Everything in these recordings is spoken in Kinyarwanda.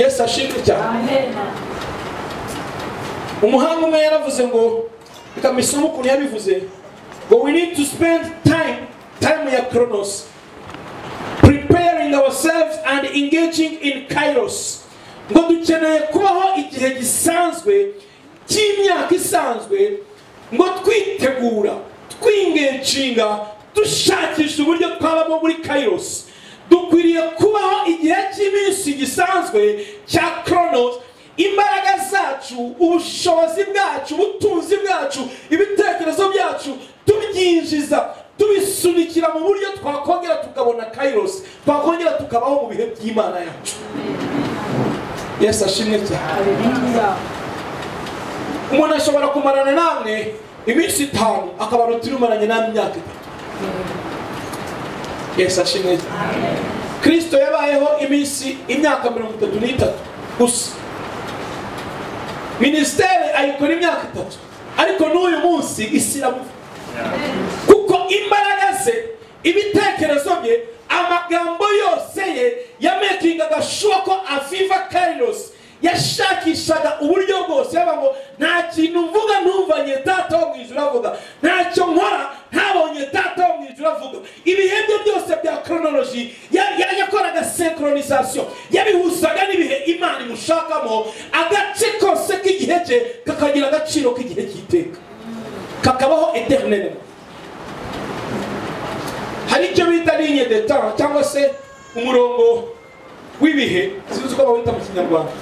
Yesu ashimwe cyane. Umuhanga umwe yaravuze ngo ikamisoma ukuntu yabivuze ngo we need to spend time ya Chronos preparing ourselves and engaging in Kairos. Ngo dukeneye kubaho igihe gisanzwe cy'imyaka isanzwe ngo twitegura twingencinga dushakisha uburyo twabamo muri Kairos. Dukwiriye kubaho igihe cy'iminsi gisanzwe cya Chronos. Imbaraga zacu, ubushobozi bwacu, ubutunzi bwacu, ibitekerezo byacu tubyinjiza, tubisunikira mu buryo twakongera tukabona Kairos, twakongera tukabaho mu bihe by'Imana yacu. Yesu ashimwe cyane. Umuntu ashobora kumarana namwe iminsi 5 akabara turimaranye namwe imyaka 3. Yesu ashimwe cyane. Kristo yabayeho imyaka 33 gusa. Ministeri ayikora imyaka 3 ariko n'uyu munsi isiramu kuko imbaraga ze, ibitekerezo bye, amagambo yose ye yamekingaga shuko aviva Kairos. Yashakishaga uburyo bwose yaba ngo nta kintu mvuga ntumvanye Data wo mu ijuru avuga, ntacyo nkora ntabonye Data wo mu ijuru avuga. Ibihe byose bya chronology yakoraga synchronisation, yabihuzaga n'ibihe Imana imushakamo. Agace kose k'igihe cye kakagira agaciro k'igihe cy'iteka, kakabaho eternellement. Hari icyo bita ligne de temps cyangwa se umurongo w'ibihe, sinzi uko bawita mu Kinyarwanda.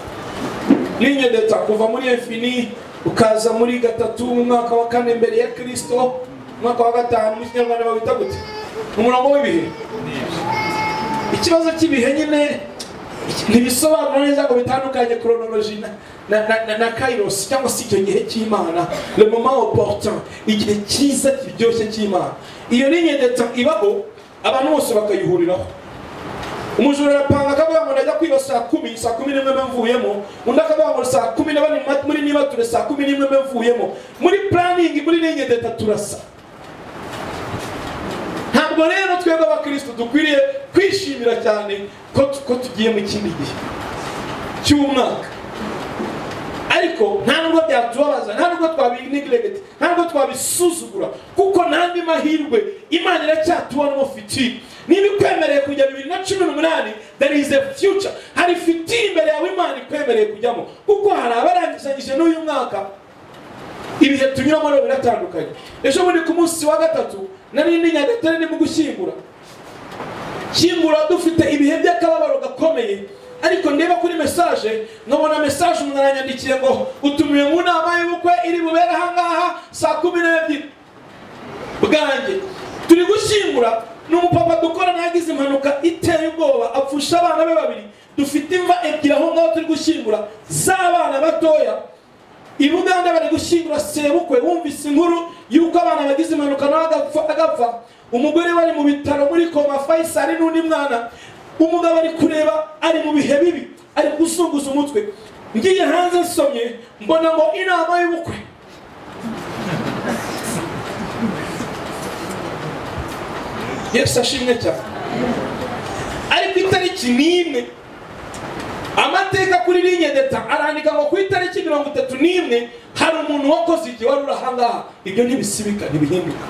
Ligne de temps kuva muri infini ukaza muri 3 mu mwaka wa 4 mbere ya Kristo, mwaka wa 5 mu Kinyarwanda bawita gute? Umurongo w'ibihe. Ikibazo cy'ibihe nyine ntibisobanura neza ngo bitandukanye chronology na Kairos cyangwa se icyo gihe cy'Imana, le moment opportun, igihe cyiza kiryoshye cy'Imana. Iyo ligne de temps ibaho abantu bose bakayihuriraho. Umujura arapanga akavuga ngo ndajya kwiba saa 11 mvuyemo, undi akavuga ngo saa 12 muri niba ture saa 11 mvuyemo. Muri planning muri ligne de temps turasa. Ntabwo rero twebwe abakristo dukwiriye kwishimira cyane ko tugiye mu kindi gihe cy'umwaka, ariko nta nubwo byatubabaza, nta nubwo twabinigirete, nta nubwo twabisuzugura, kuko n'andi mahirwe Imana iracyatubonamo fitiri. Niba ikwemereye kujya 2018, there is a future. Hari fitiri imbere yawe Imana ikwemereye kujyamo, kuko hari abarangizanyije n'uyu mwaka. Ibihe tunyuramo rero biratandukanye. Ejo muri ku munsi wa 3 nari ndi Nyagatare ni mu gushyingura dufite ibihe by'akababaro gakomeye, ariko ndeba kuri message nkabona message umuntu aranyandikiye ngo utumiwe mu nama y'ubukwe iri bubera ahangaha saa 12 bwanjye. Turi gushyingura n'umupapa dukora nagize impanuka iteye ubwoba, apfusha abana be 2. Dufite imva 2 aho ngaho turi gushyingura z'abana batoya. I Buganda bari gushyingura sebukwe, wumvise inkuru yuko abana bagize impanuka n'agapfa. Umugore wari mu bitaro muri koma Faisal n'undi mwana. Umugabo ari kureba ari mu bihe bibi, ari gusunguza umutwe. Ngiye hanze nsomye mbona ngo inama y'ubukwe. Yesu ashimwe cyane. Ariko itariki n'imwe amateka kuri ligne de temps arandika ngo ku itariki 31 hari umuntu wakoze igihe wari urahangaha. Ibyo ntibisibika ntibihinduka.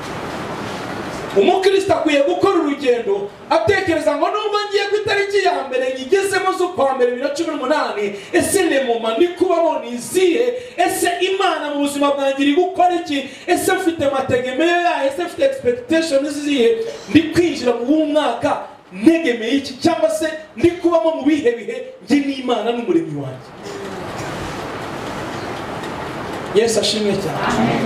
Umukristo akwiye gukora urugendo atekereza ngo nubwo ngiye ku itariki ya mbere ngigezemo zo kwa mbere 2018, ese ne moma ndi kubamo nizihe? Ese Imana mu buzima bwanjye iri gukora iki? Ese mfite mategemeyo ya? Ese mfite expectations zihe? Ndi kwinjira mu mwaka negemeye iki, cyangwa se ndi kubamo mu bihe nge n'Imana n'umuremyi wanjye. Yesu ashimwe cyane.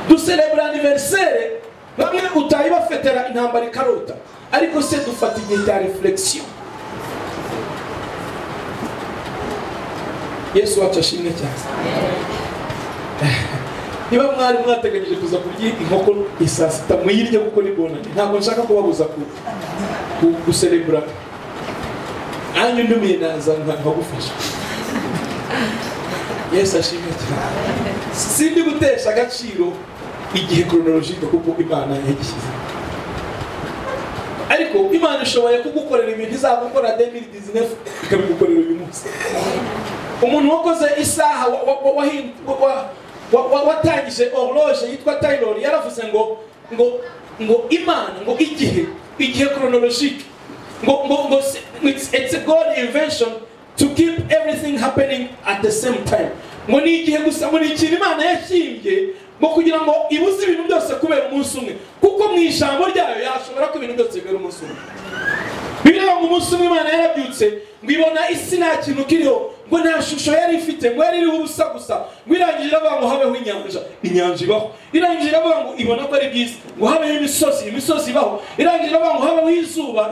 Du célébrer anniversaire, bamwe utayi bafetera intambara ikarota, ariko se dufata igihe cya reflexion. Yesu wacu ashimwe cyane. Niba mwari mwateganyije kuza kurya inkoko isasita muyirye kuko ni bonane, ntabwo nshaka kubabuza guselebra. Anyu ndumiye naza nkagufasha. Yesu ashimwe cyane. Sindi gutesha agaciro igihe chronologique kuko Imana yagishyize. ariko Imana ishoboye kugukorera ibintu izagukora 2019 ikabigukorera uyu munsi. Umuntu wakoze isaha watangije horloge yitwa Taylor yaravuze ngo Imana ngo igihe chronologique ngo it's a God invention to keep everything happening at the same time. Ngo ni igihe gusa muri ikintu Imana yashimbye ngo kugira ngo ibuze ibintu byose kubera umunsi umwe, kuko mu ijambo ryayo yashobora ko ibintu byose bibera umunsi umwe. Bireba mu munsi umwe Imana yarabyutse ngo ibona isi nta kintu kiriho, ngo nta shusho yari ifite, ngo yari iriho ubusa gusa, ngo irangije iravuga ngo habeho inyanja ibaho, irangije iravuga ngo ibona ko ari byiza, ngo habeho imisozi ibaho, irangije iravuga ngo habeho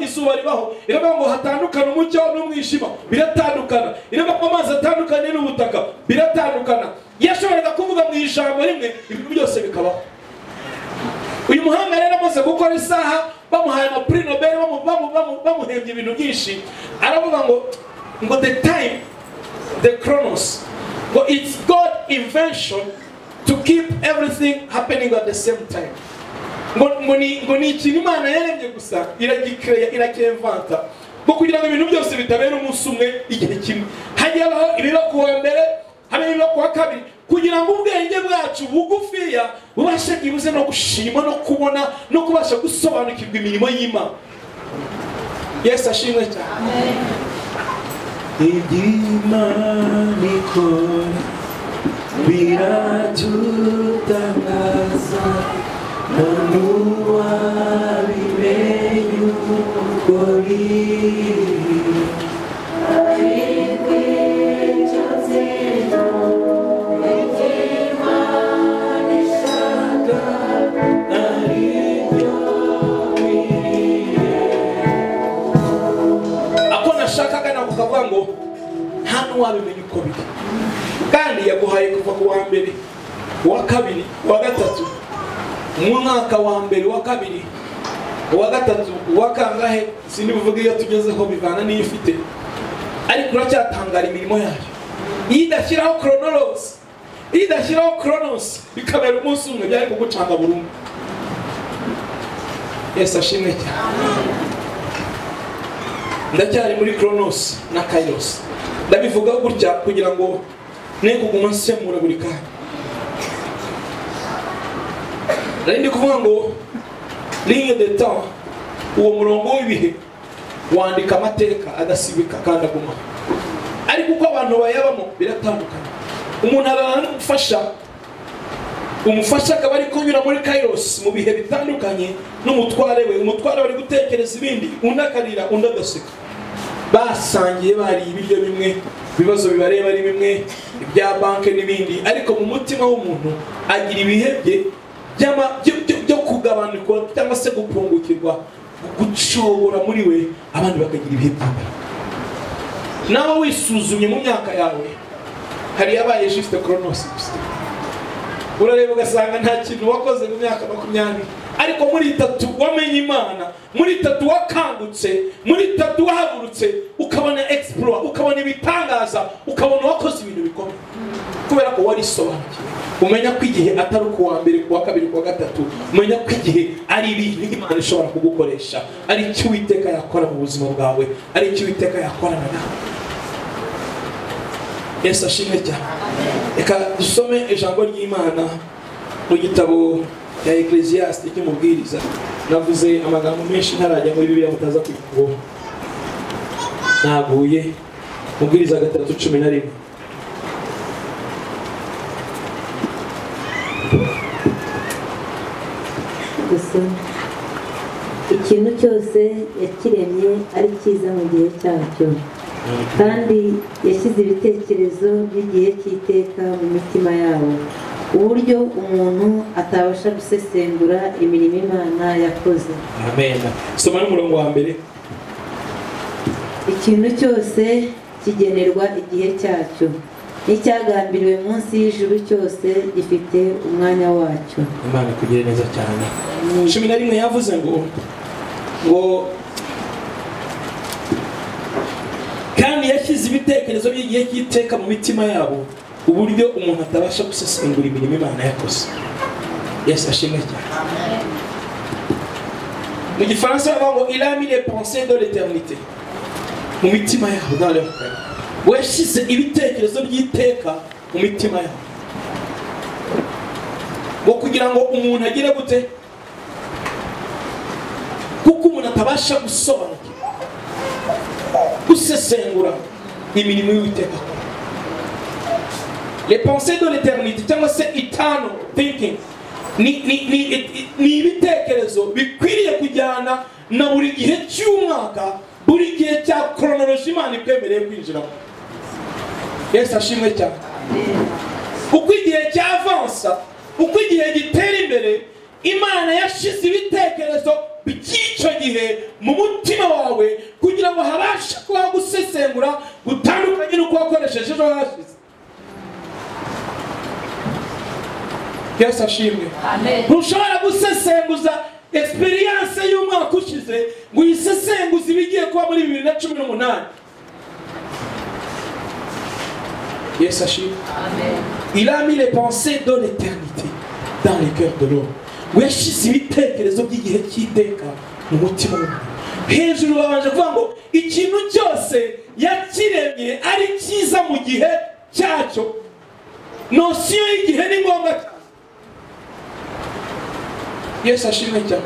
izuba ribaho, iravuga ngo hatandukana umucyo n'umwijima, biratandukana, iravuga ngo amazi atandukanye n'ubutaka, biratandukana. Yashoboraga kuvuga mu ijambo rimwe ibintu byose bikabaho. Uyu muhanga rero amaze gukora isaha bamuhaye Prix Nobel bamuhembye ibintu byinshi, aravuga ngo the time, the chronos, but it's God invention to keep everything happening at the same time. Ngo ni ikintu Imana yaremye gusa irakemvanta ngo kugira ngo ibintu byose bitabera umunsi umwe igihe kimwe. Hajyaho ibiba kuwa mbere, habe ibiba kuwa kabiri, kugira ngo ubwenge bwacu bugufiya bubashe byibuze no gushima no kubona no kubasha gusobanukirwa imirimo y'Imana. Yesu ashimwe cyane. Imana ikora biratutangaza, none uwabimenye uko biri. Ukavuga ngo nta n'uwabimenye uko biri, kandi yaguhaye kuva ku wa mbere, wa kabiri, wa gatatu, mu mwaka wa mbere, wa kabiri, wa gatatu, wa kangahe sindi buvuga iyo tugezeho bivana n'iyo ufite, ariko uracyatangara imirimo yayo. Idashyiraho chronos bikabera umunsi umwe, byari kugucanga burundu. Yesu ashimwe cyane. Ndacyari muri chronos na kairos, ndabivuga gutya kugira ngo ne kuguma nsemura buri kanya. Ndi kuvuga ngo ligne de temps, uwo murongo w'ibihe wandika amateka adasibika kandi aguma, ariko uko abantu bayabamo biratandukanye. Umuntu umufasha akaba ari kunyura muri kairos mu bihe bitandukanye n'umutware we. Umutware wari gutekereza ibindi, unakarira undadaseka, basangiye bari ibiryo bimwe, ibibazo bibareba ari bimwe, ibya banke n'ibindi, ariko mu mutima w'umuntu agira ibihe byo kugabanuka cyangwa se gupungukirwa, gucobora muri we, abandi bakagira ibihe by'ibara. Nawe wisuzumye mu myaka yawe, hari yabaye juste chronos gusa, urareba ugasanga nta kintu wakoze mu myaka 20, ariko muri 3 wamenye Imana, muri 3 wakangutse, muri 3 wahagurutse, ukabona exploit, ukabona ibitangaza, ukabona wakoze ibintu bikomeye, kubera ko wari sobanukiwe. Umenya ko igihe atari ku wa mbere, ku wa kabiri, ku wa gatatu, umenya ko igihe ari ibintu Imana ishobora kugukoresha, ari icyo Uwiteka yakora mu buzima bwawe, ari icyo Uwiteka yakorana nawe. Yesu ashimwe cyane. Reka dusome ijambo ry'Imana mu gitabo cya Ecclesiastes cy'umubwiriza. Navuze amagambo menshi ntarajya muri Bibiliya mutaza kwivuga. Naguye mubwiriza 3:11. Gusa ikintu cyose yakiremye ari cyiza mu gihe cyacyo, kandi yashyize ibitekerezo by'igihe cy'iteka mu mitima yabo, uburyo umuntu atabasha gusesengura imirimo Imana yakoze. Amen. Soma n'umurongo wa mbere. Ikintu cyose kigenerwa igihe cyacyo, n'icyagambiriwe munsi y'ijuru cyose gifite umwanya wacyo. Imana kugire neza cyane. 11 yavuze ngo kandi yashyize ibitekerezo by'igihe cy'iteka mu mitima yabo, uburyo umuntu atabasha gusesengura imirimo Imana yakoze. Yesu ashimwe cyane. mu gifaransa bavuga ngo il a mis les pensées de l'éternité mu mitima yabo, dans leur cœur. Washyize ibitekerezo by'iteka mu mitima yabo, ngo kugira ngo umuntu agire gute, kuko umuntu atabasha gusobanukirwa gusesengura imirimo y'Uwiteka. Les pensées de l'éternité cyangwa se eternal thinking ni ibitekerezo bikwiriye kujyana na buri gihe cy'umwaka, buri gihe cya chronology Imana ikwemereye kwinjiramo. Yesu ashimwe cyane. Uko igihe cyavansa, uko igihe gitera imbere, Imana yashize ibitekerezo by'icyo gihe mu mutima wawe kugira ngo habashe kuba gusesengura gutandukanye n'uko wakoresheje ejo hashize. Yesu ashimwe. Ntushobora gusesenguza experience y'umwaka ushize ngo uyisesenguze ibigiye kuba muri 2018. Yesu ashimwe. Il a mis les pensées de l'éternité dans les cœurs de l'homme. Weshize ibitekerezo by'igihe cy'iteka mu mutima wawe. Hejuru babanje kuvuga ngo ikintu cyose yakiremye ari cyiza mu gihe cyacyo. Nosiyo y'igihe ni ngombwa cyane. Yesu ashimwe cyane.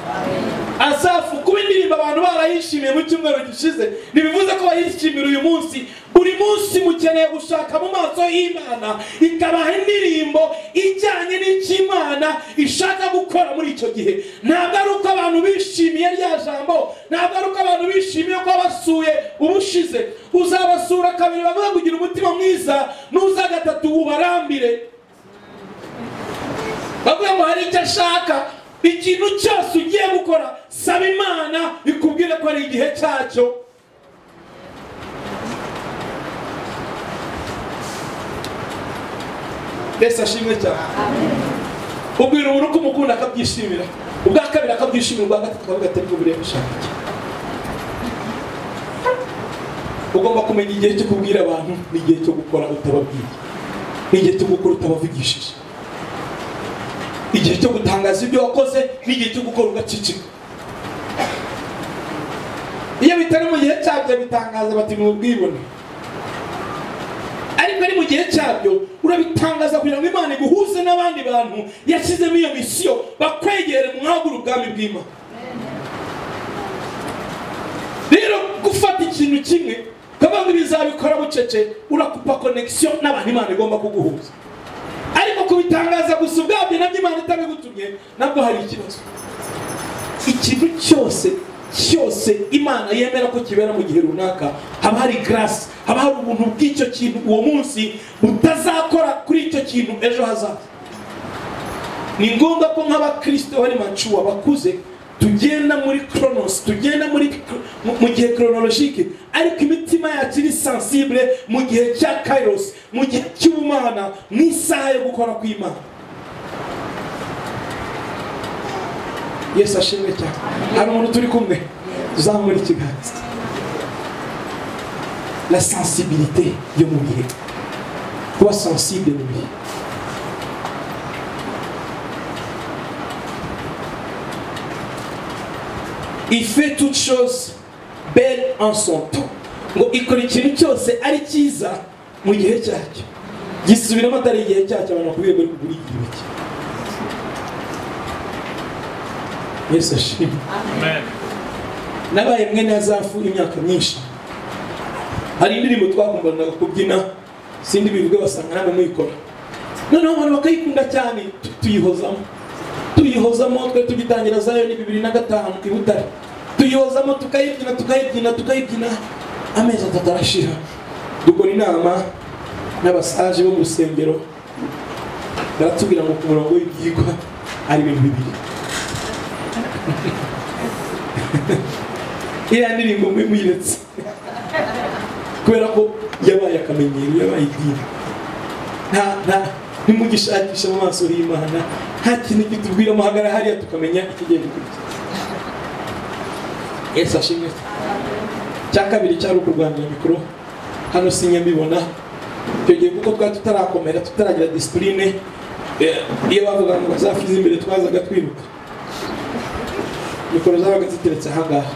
Asafu kuba indirimbo abantu barayishimiye mu cyumweru gishize, ntibivuze ko bayishimira uyu munsi. Buri munsi mukeneye gushaka mu maso y'Imana ikabaha indirimbo ijyanye n'Imana ishaka gukora muri icyo gihe. Ntabwo ari uko abantu bishimiye rya jambo, ntabwo ari uko abantu bishimiye ko basuye ubushize. Uzabasura kabiri bavuga kugira umutima mwiza, nuza gatatu ubarambire. Bavuga ngo hari icyo ashaka. Ikintu cyose ugiye gukora, saba Imana ikubwire ko ari igihe cyacyo. Yesu ashimwe cyane. Ubwira umuntu ko umukunda akabyishimira, ubwa kabiri akabyishimira, ubwa gatatu akavuga ati ngo birebe ushaka iki. Ugomba kumenya igihe cyo kubwira abantu n'igihe cyo gukora utababwiye, n'igihe cyo gukora utabavugishije, igihe cyo gutangaza ibyo wakoze n'igihe cyo gukora ugacicika. Iyo bitari mu gihe cyabyo bitangaza bati ni ubwibone, ariko ari mu gihe cyabyo urabitangaza kugira ngo Imana iguhuze n'abandi bantu yashyizemo iyo misiyo, bakwegere mwagura ubwami bw'Imana. Rero gufata ikintu kimwe kavuga ngo bizabikora bucece, urakupa connection n'abantu Imana igomba kuguhuza. Ariko kubitangaza gusa ubwabyo nabyo Imana itabigutumye nabwo hari ikibazo. Ikintu cyose Imana yemera ko kibera mu gihe runaka, haba hari grace, haba hari ubuntu bw'icyo kintu uwo munsi butazakora kuri icyo kintu ejo hazaza. Ni ngombwa ko nk'abakristo bari macuwa bakuze tugenda muri chronos, tugenda mu gihe chronologique, ariko imitima yacu iri sensible mu gihe cya kairos, mu gihe cy'ubumana, mu isaha yo gukora kw'Imana. Yesu ashimwe cyane. Hari umuntu turi kumwe, uzamura ikiganza. La sensibilité yo mu bihe, kuba sensible mu bihe. Il fait toutes choses belles en son temps. Ngo ikora ikintu cyose ari cyiza mu gihe cyacyo. Gisubiramo atari igihe cyacyo abantu bakwiye kugura igihe cye. Yesu ashimwe. Amen. Nabaye mwene Asafu imyaka myinshi. Hari indirimbo twakumvaga kubyina, sindi bivuga basanga namwe muyikora. Noneho abantu bakayikunda cyane, tuyihozamo twe tugitangira zayo ni 2005 i Butare. Tuyihozamo tukayibyina amezi atatu arashira. Dukora inama n'abasaje bo mu rusengero, baratubwira ngo ku murongo w'ibyigwa ari ibintu bibiri. Iya ndirimbo mwiretse kubera ko yabaye akamenyero, yabaye idini. Nimugishakisha mu maso y'Imana, nta kintu kitubwira muhagara hariya tukamenya ikigiye gukurikira. Yesu ashimwe. Cya kabiri cyari ukurwanira mikoro, hano sinya mbibona icyo gihe kuko twari tutarakomera, tutaragira discipline. Iyo bavuga ngo bazafize imbere twazaga twiruka. mikoro zabaga ziteretse ahangaha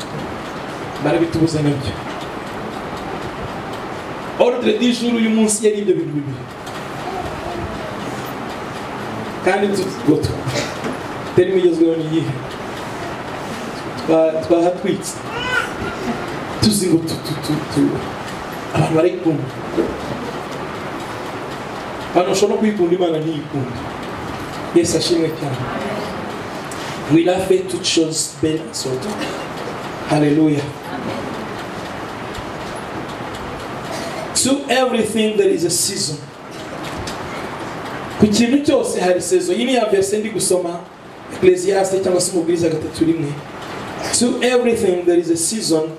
barabitubuza nabyo. Ordre du jour uyu munsi yari ibyo bintu bibiri kandi tugoto teri migezweho ni iyihe twahatwitse tuzi ngo abantu barayikunda, abantu bashobora kuyikunda Imana ntiyikunda. Yesu ashimwe cyane. We love it to choose balance. Hallelujah. To everything there is a season. Ku kintu cyose hari season. Iyi ni ya verse ndi gusoma Ecclesiastes cyangwa se Umubwiriza 3:1. To everything there is a season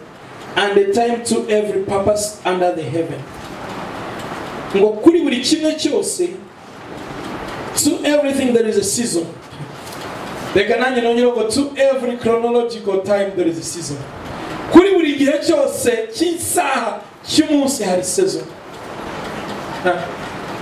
and a time to every purpose under the heaven. Ngo kuri buri kimwe cyose, to everything there is a season. Reka nanjye nongera ngo to every chronological time there is a season. Kuri buri gihe cyose cy'isaha cy'umunsi hari season.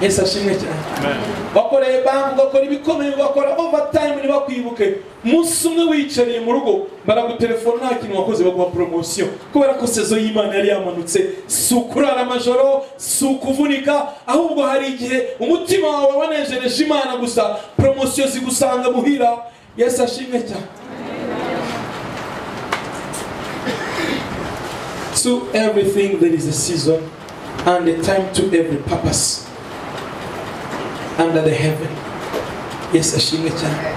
Yesu ashimwe cyane. Bakoreye banki, bakora ibikomeye, bakora overtime, ntibakwibuke. Umunsi umwe wicariye mu rugo baragutelefona nta kintu wakoze baguha promotion kubera ko sezo y'Imana yari yamanutse. Si ukurara amajoro, si ukuvunika, ahubwo hari igihe umutima wawe wanejereje Imana gusa promotion zigusanga muhira. Yesu ashimwe cyane. To everything there is a season and a time to every purpose under the heaven. Yes, ashimwe cyane.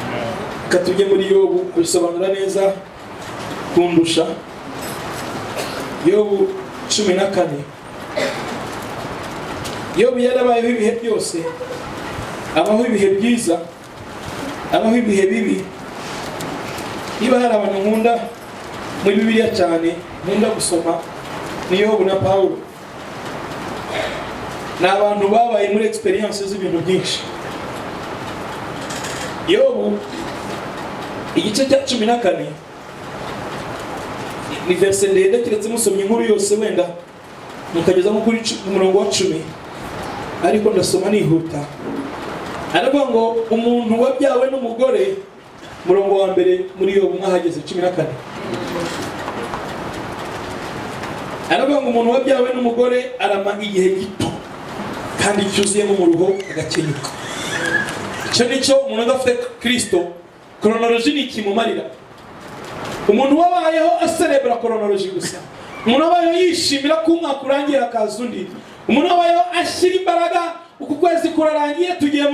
Katujye muri Yobu bisobanura neza kundusha. Yobu 14. Yobu yarabayeho ibihe byose, abaho ibihe byiza, abaho ibihe bibi. Niba hari abantu nkunda muri Bibiliya cyane nkunda gusoma ni Yobu na Paulo. Ni abantu babaye muri experience z'ibintu byinshi. Yobu igice cya 14 ni verse ndende kiretse musomye inkuru yose wenda mukageza mu kuri umurongo wa 10, ariko ndasoma nihuta. Aravuga ngo umuntu wabyawe n'umugore, murongo wa mbere muri Yobu mwahageze 14. Aravuga ngo umuntu wabyawe n'umugore arama igihe gito kandi cyuzuyemo mu ruho agakenyuka. Icyo nicyo umuntu udafite Kristo, chronology ni ikimumarira. Umuntu wabayeho aserebra chronology gusa, umuntu wabayeho yishimira ko umwaka urangiye akaza undi, umuntu wabayeho ashyira imbaraga uku kwezi kurarangiye tugiye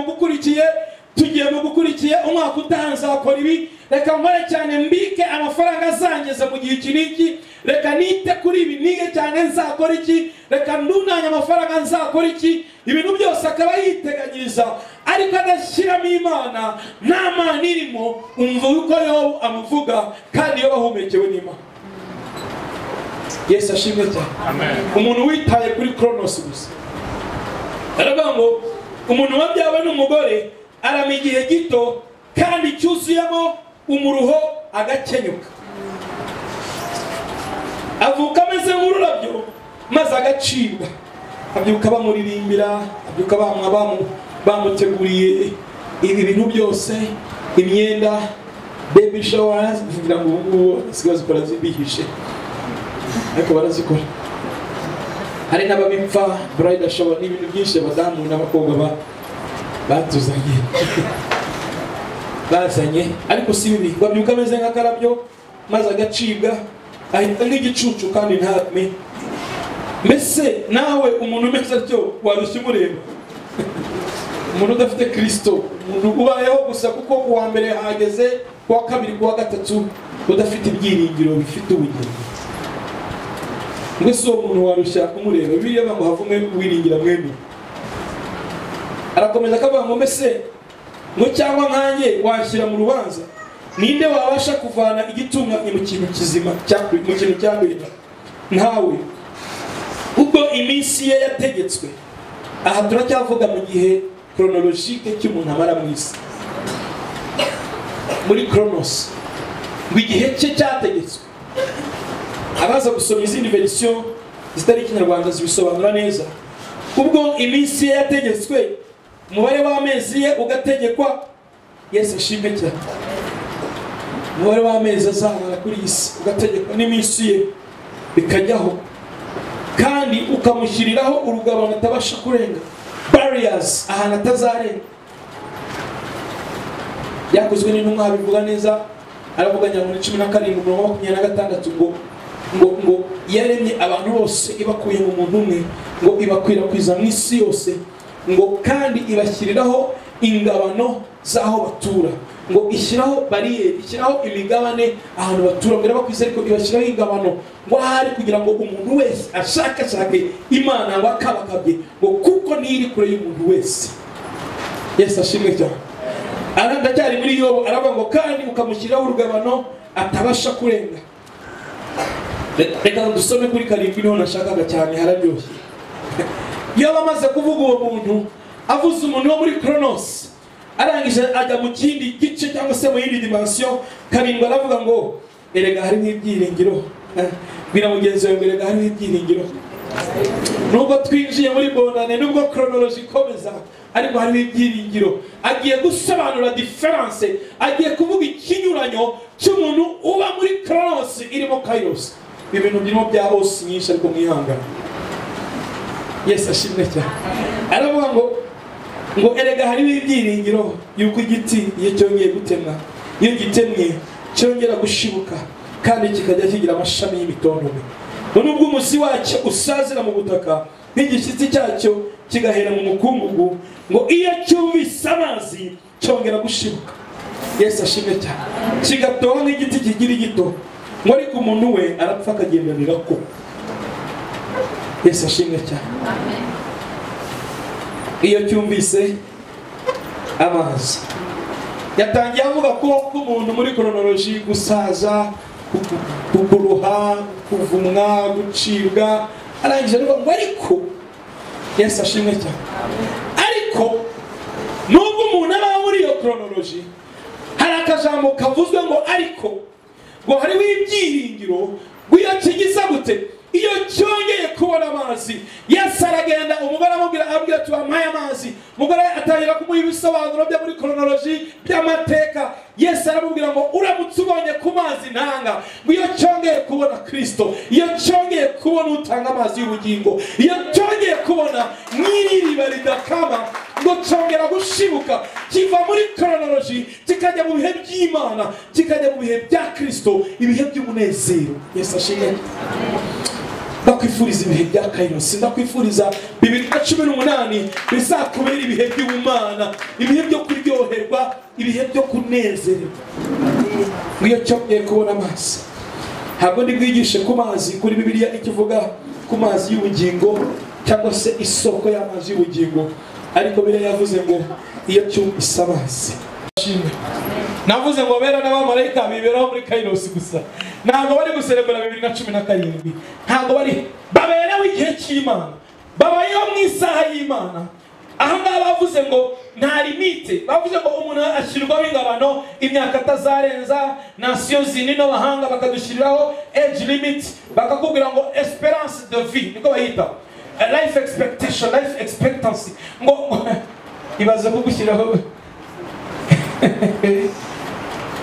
mu gukurikiye umwaka utaha nzakora ibi, reka nkore cyane mbike amafaranga azangeza mu gihe iki n'iki, reka nite kuri ibi nige cyane nzakora iki, reka ndunanye amafaranga nzakora iki. Ibintu byose akaba yiteganyiriza ariko adashyiramo Imana, nta Mana irimo. Umva uko Yobu amuvuga kandi yo bahumekewe n'Imana. Yesu ashimwe cyane. Amen. Umuntu witaye kuri Kronos gusa. Aravuga ngo umuntu wabyawe n'umugore arama igihe gito kandi cyuzuyemo umuruho agakenyuka. Avuka ameze nk'ururabyo maze agacibwa. Abyuka bamuririmbira, abyuka bamuteguriye ibi bintu byose, imyenda, baby showers, kugira ngo ubu sigaze kora zibihishe, ariko barazikora. Hari n'ababipfa bridal shower n'ibintu byinshi abadamu n'abakobwa batuzanye bazanye, ariko si bibi. Babyuka ameze nk'akarabyo maze agacibwa, ahita nk'igicucu kandi ntame. Mbese nawe umuntu umeze atyo warushye umureba? Umuntu udafite Kristo, umuntu ubayeho gusa kuko kuwa mbere hageze, kuwa kabiri, kuwa gatatu, udafite ibyiringiro bifite ubugingo, mbese uwo muntu warushya umureba? Bibiliya ngo havume wiringira mwembi. Arakomeza akavuga ngo mbese ngo cyangwa nkanjye washyira mu rubanza, ninde wabasha kuvana igitunganye mu kintu kizima mu kintu cyabera? Ntawe. Ubwo iminsi ye yategetswe. Aha turacyavuga mu gihe chronologique cy'umuntu amara mu isi, muri Kronos, ngo igihe cye cyategetswe. Abaza gusoma izindi version zitari Kinyarwanda zibisobanura neza. Ubwo iminsi ye yategetswe, umubare w'amezi ye ugategekwa. Yesu ashimwe cyane. umubare w'amezi azamara kuri iyi si ugategekwa n'iminsi ye bikajyaho, kandi ukamushyiriraho urugabano atabasha kurenga, barriers, ahantu atazarenga. Yakozwe n'intumwa bivuga neza, aravuga muri 17:26 ngo yaremye abantu bose ibakuye mu muntu umwe, ngo ibakwirakwiza mu isi yose, ngo kandi ibashyiriraho ingabano z'aho batura, ngo ishyiraho bariyeri, ishyiraho imigabane ahantu batura, mbere bakwiza ariko ibashyiraho ingabano, ngo ahari kugira ngo umuntu wese ashake Imana ngo akabakabye, ngo kuko niri kure y'umuntu wese. Yesu ashimwe cyane. Ndacyari muri Yobu aravuga ngo kandi ukamushyiraho urugabano atabasha kurenga. Reka dusome kuri 7 niho nashakaga cyane, hararyoshye. Iyo bamaze kuvuga uwo muntu, avuze umuntu wo muri Kronos, arangije ajya mu kindi gice cyangwa se mu yindi dimension, 7 aravuga ngo erega hari n'ibyiringiro. Bira mugenzi wawe erega hari n'ibyiringiro. Nubwo twinjiye muri bonane, nubwo chronology ikomeza, ariko hari ibyiringiro. Agiye gusobanura difference, agiye kuvuga ikinyuranyo cy'umuntu uba muri Kronos irimo Kairos. Ibintu birimo bya hose nyinshi ariko mwihangana. Yesu ashimwe cyane. Aravuga ngo erega hari ibyiringiro yuko igiti iyo cyongeye gutemwa, iyo gitemwe cyongera gushibuka kandi kikajya kigira amashami y'imitontome. Nubwo umuzi wacyo usazira mu butaka, n'igishyitsi cyacyo kigahera mu mukungugu, ngo iyo cyumvise amazi cyongera gushibuka. Yesu ashimwe cyane. Kigatoha nk'igiti kigira gito, ngo ariko umuntu we arapfa akagendanira ko. Yesu ashimwe cyane. Iyo cyumvise amazi, yatangiye avuga ko umuntu muri chronology gusaza, kukuruha, kuvumwa, gucibwa, arangije aravuga ngo ariko Yesu ashimwe cyane. Ariko nubwo umuntu aba muri iyo chronology, hari akajambo kavuzwe ngo ariko, ngo hariho ibyiringiro iyo kigiza gute, iyo cyongeye kubona amazi. Yesu aragenda, umugore abwira ati wampaye amazi. Umugore atangira kumuha ibisobanuro byo muri chronology by'amateka. Yesu aramubwira ngo uramutse ubonye ku mazi ntanga, ngo iyo cyongeye kubona Kristo, iyo cyongeye kubona utanga amazi y'ubugingo, iyo cyongeye kubona mw'iriba ridakama, ngo cyongera gushibuka, kiva muri chronology kikajya mu bihe by'Imana, kikajya mu bihe bya Kristo, ibihe by'umunezero. Yesu ashimwe. Ndakwifuriza ibihe bya Kairos, ndakwifuriza 2018 bizakubera ibihe by'ubumana, ibihe byo kuryoherwa, ibihe byo kunezerwa. Iyo cyongeye kubona amazi, ntabwo ndi bwigishe ku mazi kuri Bibiliya ikivuga ku mazi y'ubugingo cyangwa se isoko y'amazi y'ubugingo, ariko Bibiliya yavuze ngo iyo cyumvise amazi. Navuze ngo bera n'abamarayika biberaho muri Kairos gusa, ntabwo bari guserebera 2017, ntabwo bari babereho igihe cy'Imana, babayeho mu isaha y'Imana. Aha ngaha bavuze ngo nta limite, bavuze ngo umuntu ashyirwaho ingabano imyaka atazarenza. Nation zini no bahanga bakadushyiriraho age limit, bakakubwira ngo esperance de vie, niko bayita life expectation, life expectancy, ngo ibaze kugushyiraho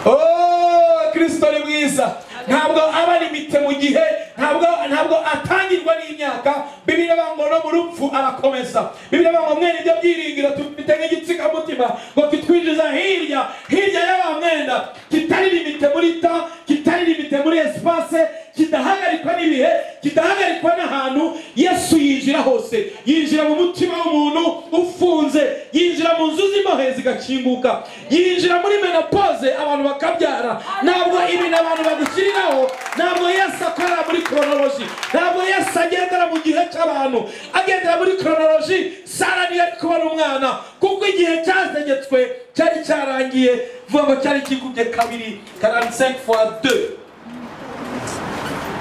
oh Kristo ni mwiza, ntabwo aba limite mu gihe, ntabwo atangirwa n'imyaka. Bibiliya ngo no mu rupfu arakomeza. Bibiliya ngo mwene ibyo byiringiro tufite nk'igitsika mutima, ngo kitwinjiza hirya y'abamwenda, kitari limite muri ta, kitari limite muri espace, kidahagarikwa n'ibihe, kidahagarikwa n'ahantu. Yesu yinjira hose, yinjira mu mutima w'umuntu ufunze, yinjira mu nzu z'imbohe zigakinguka, yinjira muri menopause abantu bakabyara. Ntabwo ibintu abantu bagushyiriraho, ntabwo Yesu akora muri chronology, ntabwo Yesu agendera mu gihe cy'abantu, agendera muri chronology. Sara niyo ari kubona umwana, kuko igihe cyategetswe cyari cyarangiye, vuga ngo cyari kikubye kabiri, 45 fois 2.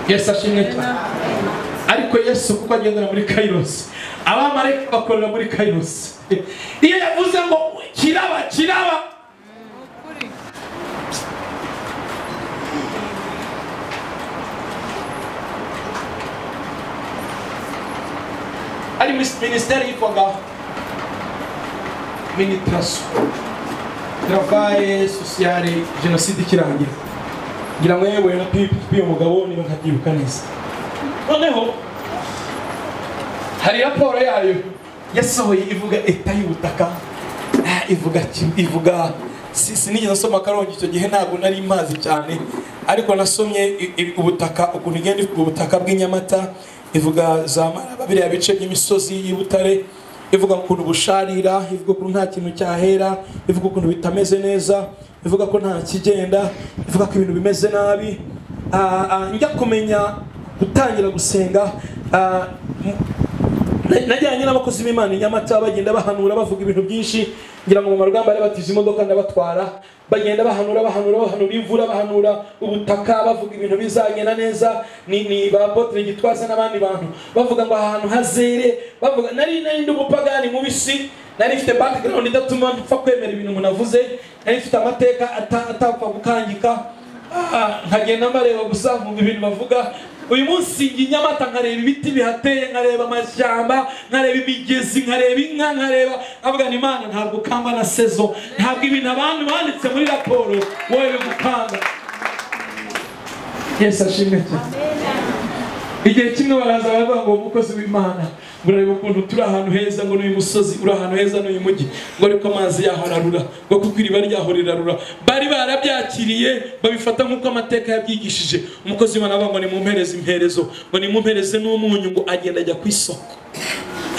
Yesu ashimwe cyane. Ariko Yesu kuko agendera muri Kairos, abamarayika bakorera muri Kairos. Iyo yavuze ngo kiraba ari ministeri yitwaga Ministration Travail Social Genocide ikirangira. ngira ngo yewe na pipi umugabo niba nkabyibuka neza. Noneho hari raporo yayo yasohoye ivuga eta y'ubutaka, ivuga sinigeze nsoma Karongi icyo gihe, ntabwo nari mazi cyane, ariko nasomye ubutaka ukuntu igenda ivuga ubutaka bw'inyamata, ivuga za Maraba biriya bice by'imisozi y'Ibutare, ivuga ukuntu busharira, ivuga ukuntu nta kintu cyahera, ivuga ukuntu bitameze neza, ivuga ko nta kigenda, ivuga ko ibintu bimeze nabi. Njya kumenya gutangira gusenga, najyanye n'abakozi b'Imana Nyamata, bagenda bahanura bavuga ibintu byinshi, ngira ngo mu marugamba bari batize imodoka ndabatwara, bagenda bahanura imvura, bahanura ubutaka, bavuga ibintu bizagenda neza, ni ba Apotre Gitwaza n'abandi bantu bavuga ngo ahantu hazere, bavuga nari ndi umupagani mubisi, nari mfite background idatuma mpfa kwemera ibintu umuntu avuze, nari mfite amateka atapfa gukangika, nkagenda mbareba gusa mu ibintu bavuga. Uyu munsi Nyamata nkareba ibiti bihateye, nkareba amashyamba, nkareba imigezi, nkareba inka, nkareba avuga ni Imana ntabwo kamba na sezo, ntabwo ibintu abantu banditse muri raporo wowe bigukanga. Yesu ashimwe cyane. Igihe kimwe baraza baravuga ngo umukozi w'Imana murareba ukuntu turi ahantu heza, ngo n'uyu musozi uri ahantu heza, n'uyu mujyi ngo ariko amazi yaho ararura, ngo kuko iriba ryaho rirarura. Bari barabyakiriye babifata nk'uko amateka yabyigishije. Umukozi w'Imana avuga ngo ni mumpereze imperezo, ngo ni mumpereze n'umunyu, ngo agenda ajya ku isoko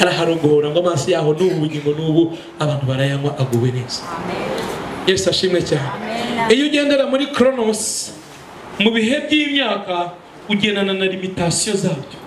araharongora, ngo amazi yaho n'ubugingo n'ubu abantu barayanywa aguwe neza. Yesu ashimwe cyane. Iyo ugendera muri Kronos mu bihe by'imyaka, ugendana na limitation zabyo,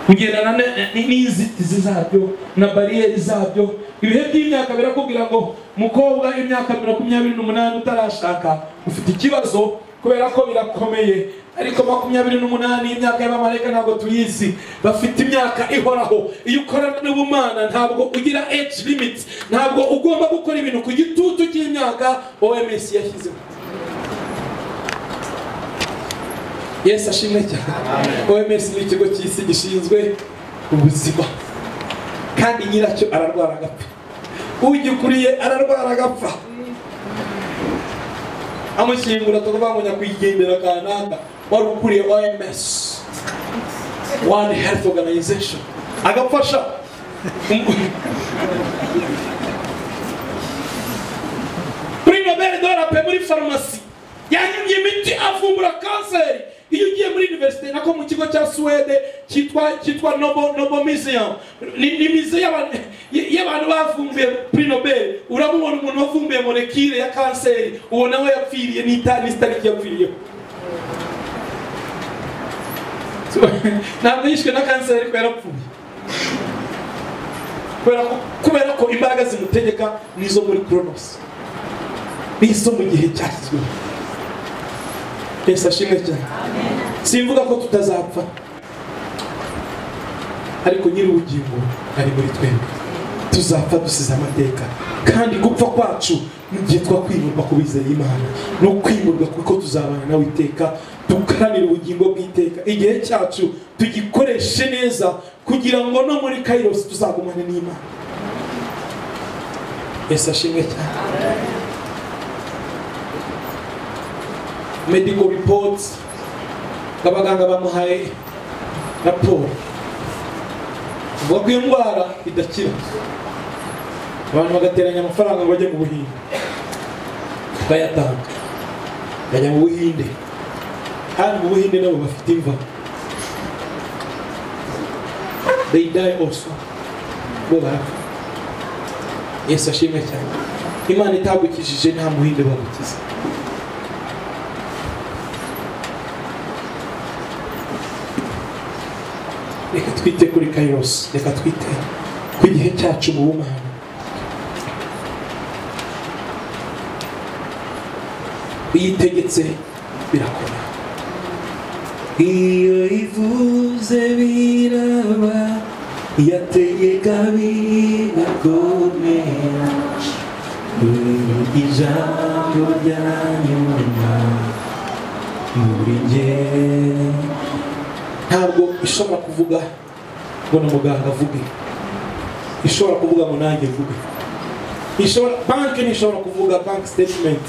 ugendana n'inzitizi zabyo na bariyeri zabyo. Ibihe by'imyaka birakubwira ngo mukobwa imyaka 28 utarashaka ufite ikibazo kubera ko birakomeye, ariko 28 imyaka y'abamarayika ntabwo tuyizi, bafite imyaka ihoraho. Iyo ukorana n'ubumana ntabwo ugira age limit, ntabwo ugomba gukora ibintu ku gitutu cy'imyaka OMS yashyizeho. Yesu ashimwe cyane. OMS ni ikigo cy'isi gishinzwe ubuzima, kandi nyiracyo ararwara agapfa, ugikuriye ararwara agapfa, amushyingura tukavuga ngo nyakwigendera kanaka wari ukuriye OMS, World Health Organization, agapfasha Prix Nobel de la paix muri farumasi yanyimye imiti avumbura kanseri. Iyo ugiye muri university nako mu kigo cya Swede cyitwa Nobel Museum, ni musée y'abantu bavumbuye Prix Nobel, urabona umuntu wavumbuye molecule ya kanseri, ubona we yapfiriye n'itari yapfiriye. Ntabwo yishwe na kanseri ariko yarapfuye, kubera ko imbaraga zimutegeka nizo muri Kronos, nizo mu gihe cyashyizweho. Yesu ashimwe cyane. Simvuga ko tutazapfa, ariko nyiri ubugingo ari muri twebwe. Tuzapfa dusize amateka, kandi gupfa kwacu n'igihe twakwimurwa ku bizera Imana, no kwimurwa kuko tuzabana nawe iteka, tukaranira ubugingo bw'iteka. Igihe cyacu tugikoreshe neza kugira ngo no muri Kairos tuzagumane n'Imana. Yesu ashimwe cyane. Medical reports, abaganga bamuhaye raporo ngo iyo ndwara idakira, abantu bagateranya amafaranga ngo bajye mu Buhinde, bayatanga bajya mu Buhinde, kandi mu Buhinde nabo bafite imva, they die also, bo barapfa. Yesu ashimwe cyane. Imana itagukijije nta Muhinde bagukiza. Reka twite kuri Kairos, reka twite ku gihe cyacu mu bumana. Iyitegetse birakora, iyo ivuze biraba, yategeka bigakomera, ijambo rya nyuma muri njye. Ntabwo ishobora kuvuga ngo na muganga avuge, ishobora kuvuga ngo nanjye mvuge. Banki ntishobora kuvuga bank statement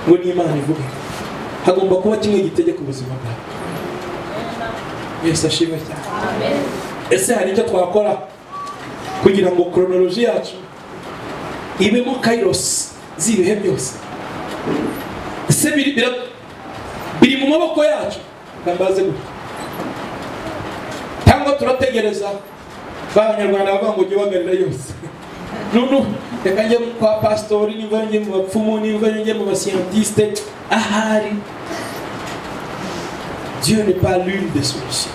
ngo n'Imana ivuge. hagomba kuba kimwe gitegeka ubuzima bwawe. Yesu ashimwe cyane. Amen. Ese hari icyo twakora kugira ngo chronology yacu ibemo kairos z'ibihe byose? Ese biri mu maboko yacu kambaze gute? Cyangwa turategereza Abanyarwanda bavuga ngo gibagarira yose? Nunu reka njye kwa pastori, niba njye mu bapfumu, niba njye mu bascientiste, ahari Dieu n'est pas l'une des solutions.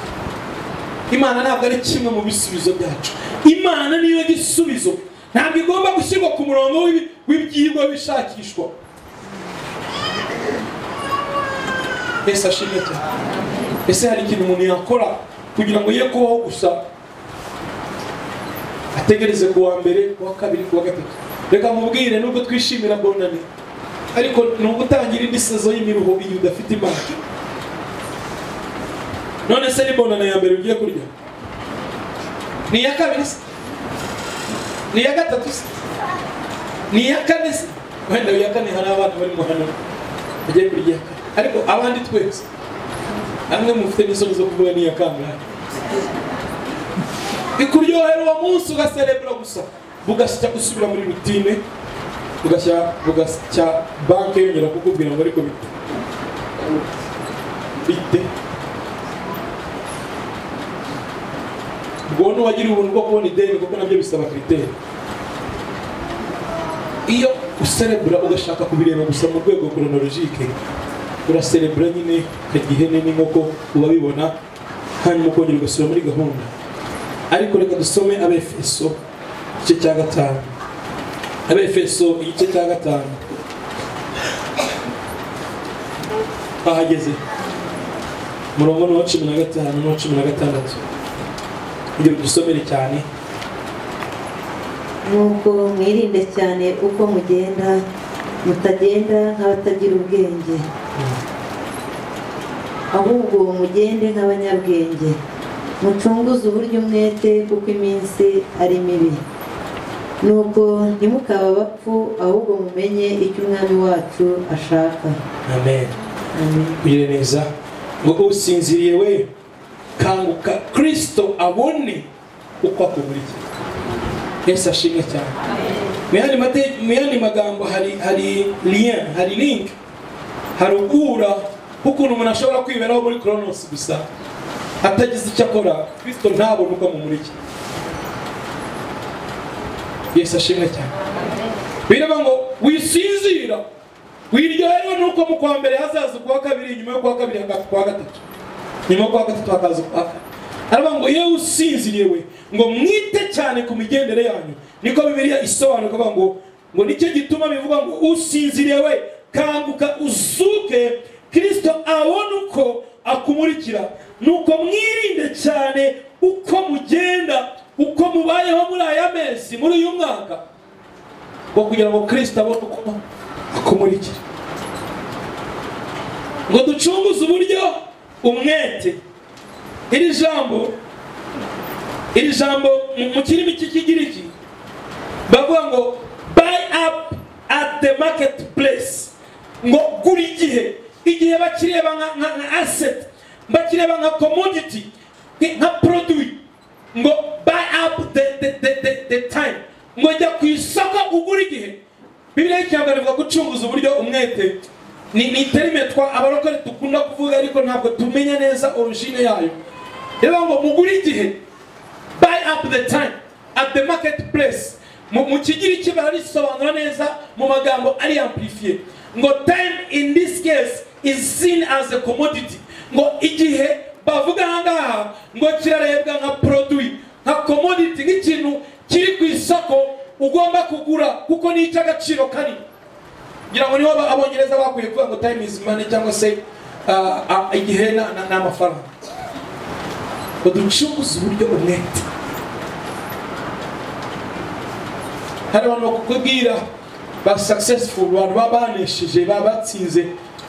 Imana ntabwo ari kimwe mu bisubizo byacu. Imana niyo gisubizo, ntabwo igomba gushyirwa ku murongo w'ibyigwa bishakishwa. Yesu ashimwe cyane. Ese hari ikintu umuntu yakora kugira ngo ye kubaho gusa ategereze kuwa mbere, kuwa kabiri, kuwa gatatu? Reka mubwire, nubwo twishimira bonane, ariko nubwo utangira indi sezo y'imiruho iyo udafite Imana. None se ni bonane ya mbere ugiye kurya? Ni iya kabiri se? Ni iya gatatu se? Ni iya kane se? Wenda iya kane hari abantu bari mu hano bagiye kurya. Ariko abandi twese amwe mufite n'isoni zo kuvuga ni iya kangahe? Ikuryohera uwo munsi ugaserebura gusa, bugashyira gusubira muri rutine, bugashyira banki yongera kukubwira ngo ariko bite ubwo n'uwagira ubuntu bwo kubona ideni, kuko nabyo bisaba kriteri. Iyo userebura ugashaka kubireba gusa mu rwego chronologique, uraserebura nyine kagihene n'inkoko ubabibona, hanyuma ukongera ugasubira muri gahunda. Ariko reka dusome Abefeso igice cya 5. Abefeso igice cya 5 ahageze murongo wa 15 na 16. Ngira dusomere cyane. Nuko mwirinde cyane uko mugenda, mutagenda nk'abatagira ubwenge, ahubwo mugende nk'abanyabwenge, mucunguze uburyo umwete, kuko iminsi ari mibi. Nuko ntimukaba abapfu, ahubwo mumenye icyo umwami wacu ashaka. Amen. Amen. Bire neza ngo usinziriye we kanguka, Kristo abone uko akumurikira. Yesu ashimwe cyane. Mu yandi magambo hari lien, hari link, hari uhura ukuntu umuntu ashobora kwiberaho muri Kronos gusa atagize icyo akora, Kristo ntabone uko amumurikira. Yesu ashimwe cyane. Biraba ngo wisinzira, wiryoherwa nuko mu kwa mbere hazaza kuwa kabiri, nyuma yo kuwa kabiri hakaza kuwa gatatu, nyuma yo kuwa gatatu hakaza kuwa kane. Araba ngo yewe usinziriye we, ngo mwite cyane ku migendere yanyu. Niko Bibiliya isobanura ngo nicyo gituma bivuga ngo usinziriye we kanguka uzuke, Kristo abone uko akumurikira. Nuko mwirinde cyane uko mugenda, uko mubayeho muri aya mezi, muri uyu mwaka, ngo kugira ngo Kristo abone uko akumurikira. Ngo ducunguze uburyo umwete. Iri jambo mu kirimi cy'Ikigiriki bavuga ngo buy up at the marketplace, ngo guri igihe bakireba nka asset, bakireba nka commodity, nka produit, ngo buy up the time, ngo jya ku isoko ugura igihe. Bibiliya ikivuga gucunguza uburyo umwete ni terime abarokore dukunda kuvuga, ariko ntabwo tumenya neza origine yayo. Reba ngo mugure igihe, buy up the time at the marketplace. Mu Kigiriki bararisobanura neza mu magambo ari amplifié, ngo time in this case is seen as a commodity. Ngo igihe bavuga ngaha ngo kirarebwa nka produit, nka commodity, nk'ikintu kiri ku isoko ugomba kugura kuko ni icy'agaciro kari. Ngira ngo niho abongereza bakuye kuvuga ngo time is money, cyangwa se igihe n'amafaranga. Ducunguze uburyo umwete. Hari abantu bakubwira ba successful, abantu babanesheje, babatsinze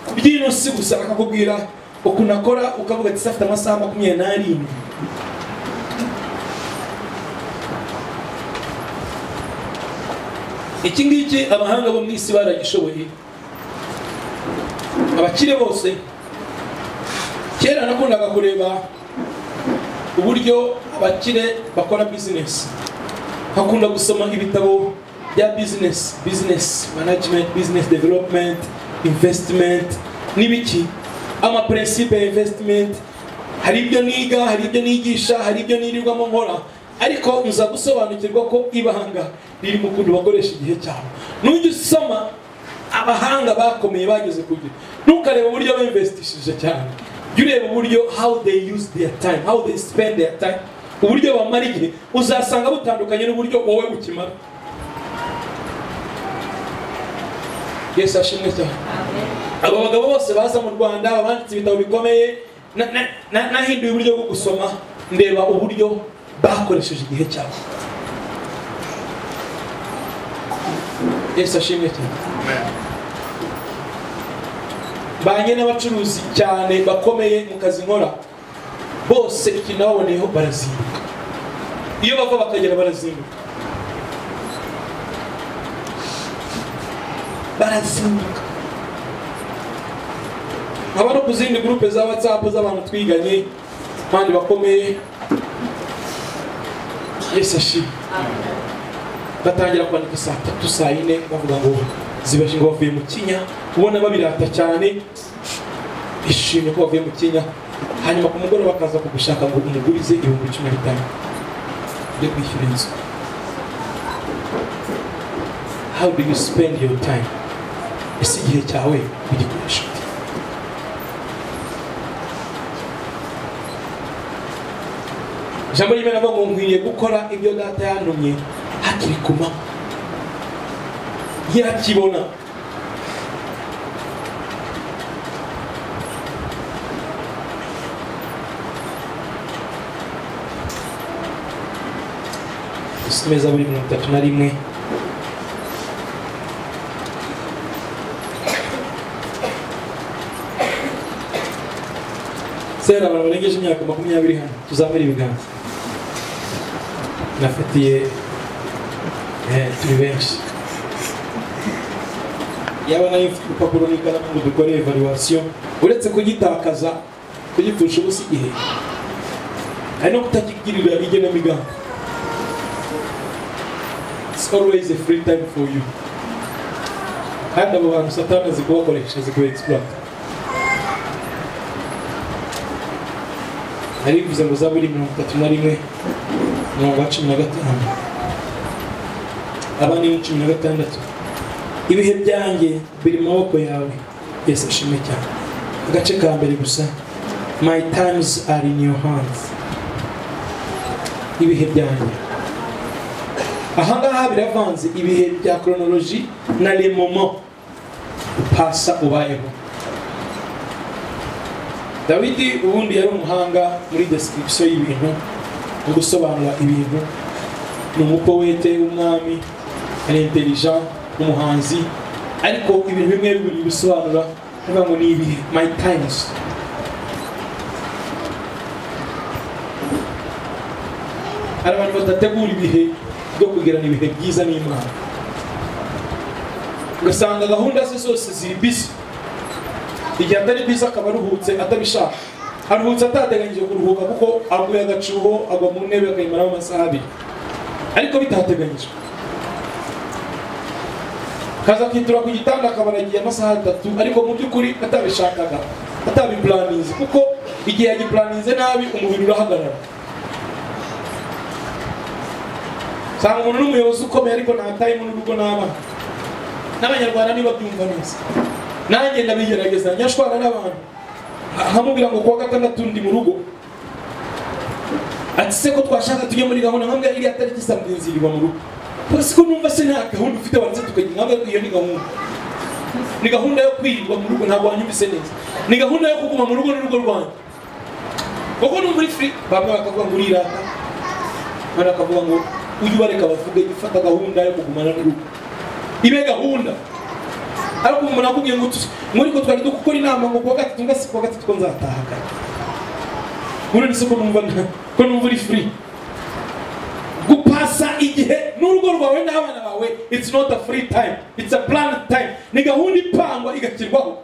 kubyino si gusa, akakubwira ukuntu akora, ukavuga ati safite amasaha 27. Iki ngiki abahanga bo mu isi baragishoboye. abakire bose kera nakundaga kureba uburyo abakire bakora business, hakunda gusoma ibitabo bya business management, business development, investment n'ibiki, ama principe ya investment. Hari ibyo niga, hari ibyo nigisha, hari ibyo nirirwamo nkora, ariko nza gusobanukirwa ko ibahanga riri mu kuntu bakoresha igihe cyabo. Nujya usoma abahanga bakomeye bageze kugira, ntukareba uburyo b'investishije cyane, jya ureba uburyo how they use their time, how they spend their time, uburyo bamara igihe uzasanga butandukanye n'uburyo wowe ukimara. Yesu ashimwe cyane. Abo bagabo bose baza mu Rwanda babanditse ibitabo bikomeye, nahinduye uburyo bwo gusoma, ndeba uburyo bakoresheje igihe cyabo. Yesu ashimwe cyane. Banye n'abacuruzi cyane bakomeye mu kazi nkora, bose ikintu baboneyeho barazinduka. Iyo bava bakagera barazinduka, nkaba no ku zindi groupe za WhatsApp z'abantu twiganye kandi bakomeye. Yesu ashimwe. Batangira kwandika saa 3 saa 4 bavuga ngo zibaje ngo bavuye mu Kinya, ubona babirata cyane, ishimye ko bavuye mu Kinya. Hanyuma ku mugoroba bakaza kugushaka ngo umugurize 15,000 yo kwishyura inzu. How do you spend your time? Ese igihe cyawe ugikoresha ute? Jambo rimwe nabo ngo nkwiriye gukora ibyo data yantumye hakiri kuma yakibona. Isimeza buri 31. Sera abantu barengeje imyaka 20 hano tuzamera ibiganza. Nafatiye turi benshi. Yaba nayo urupapuro n'ikaramu ngo dukore evaluation, uretse kugitakaza kugipfusha ubusa igihe, hari no kutakigirira igenamigambi. It's always a free time for you. Kandi abo bantu Satani zikubakoresha zikuexploit. Arivuze ngo Zaburi 31 15 abani 16. Ibihe byanjye biri mu maboko yawe. Yesu ashimwe cyane. Agace ka mbere gusa, my times are in your hands. Ibihe byanjye ahangaha biravanze, ibihe bya chronology na le moment pasa ubayeho. Dawidi ubundi yari umuhanga muri description y'ibintu, mu gusobanura ibintu. Ni umupoete w'umwami, ari intelligent, umuhanzi, ariko ibintu bimwe biri bisobanura bivuga ngo ni ibihe, my times. Hari abantu batategura ibihe byo kugirana ibihe byiza n'Imana, ugasanga gahunda ze zose ziri busy. Igihe atari busy akaba aruhutse atabishaka, aruhutse atateganyije kuruhuka kuko aguye agacuho, agwa mu ntebe akayimaraho amasaha 2, ariko bitateganyije. Kaza kwitura ku gitanda akaba aragiye amasaha 3, ariko mu by'ukuri atabishakaga, atabiplaninze, kuko igihe yagiplaninze nabi umubiri urahagarara. Sanga umuntu n'umuyobozi ukomeye ariko nta time n'urugo n'abana. N'abanyarwanda niba byumva neza, nanjye ndabigerageza nyashwana n'abantu, nkamubwira ngo kuwa gatandatu ndi mu rugo, ati se ko twashaka tujye muri gahunda, nkambwira iri atariki samdinzirirwa mu rugo. Bose ko numva se nta gahunda ufite wanze tukagira, nkambwira iyo ni gahunda. Ni gahunda yo kwirirwa mu rugo, ntabwo wanyumvise neza. Ni gahunda yo kuguma mu rugo n'urugo rwanjye. Kuko numva uri free, bamwe bakavuga ngo urirata, bandi bakavuga ngo ujye ubareka bavuge, gifata gahunda yo kugumana n'urugo. Ibe gahunda. Ariko umuntu akubwiye ngo muri ko twari dukora inama ngo kuwa gatatu ngasi kuwa gatatu ko nzataha kare. Uri nisoko numva uri free. Gupasa igihe n'urugo rwawe n'abana bawe, it's not a free time, it's a planned time. Ni gahunda ipangwa igakirwaho.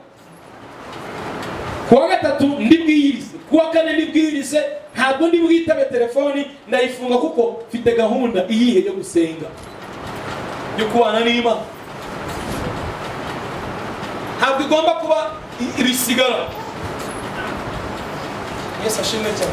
kuwa gatatu ndi bwiyirize, kuwa kane ndi bwiyirize, ntabwo ndi bwitabe telefoni, ndayifunga kuko mfite gahunda iyihe yo gusenga, yo kubana n'Imana. Ntabwo igomba kuba ibisigara. Yesu ashimwe cyane.